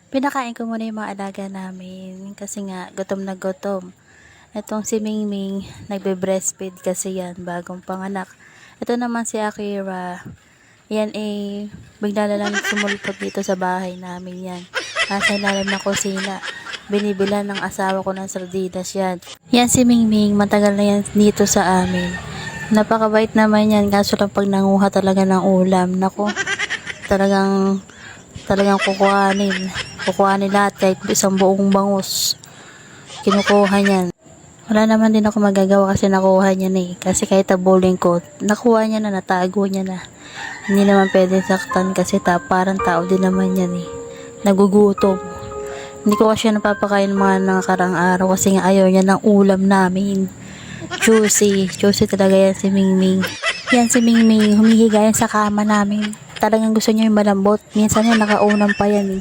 Pinakain ko muna yung mga alaga namin kasi nga gutom na gutom. Itong si Mingming, nagbe-breastfeed kasi yan, bagong panganak. Ito naman si Akira, yan bigla na lang sumulpot dito sa bahay namin yan. Nasa ilalim na kusina. Binibilan ng asawa ko ng sardinas yan. Yan si Mingming, matagal na yan dito sa amin. Napakabait naman yan, kaso lang pag nanguha talaga ng ulam. Nako, talagang kukuhanin lahat kahit isang buong bangus. Kinukuha niyan. Wala naman din ako magagawa kasi nakuha niya na kasi kahit tabulin ko, nakuha niya na, natago niya na. Hindi naman pwede saktan kasi parang tao din naman yan nagugutom. Hindi ko kasi napapakain mga nakakarang araw kasi nga ayaw niya ng ulam namin. Juicy talaga yan si Mingming. Yan si Mingming, humihiga yan sa kama namin. Talagang gusto niya yung malambot. Minsan yan nakaunang pa yan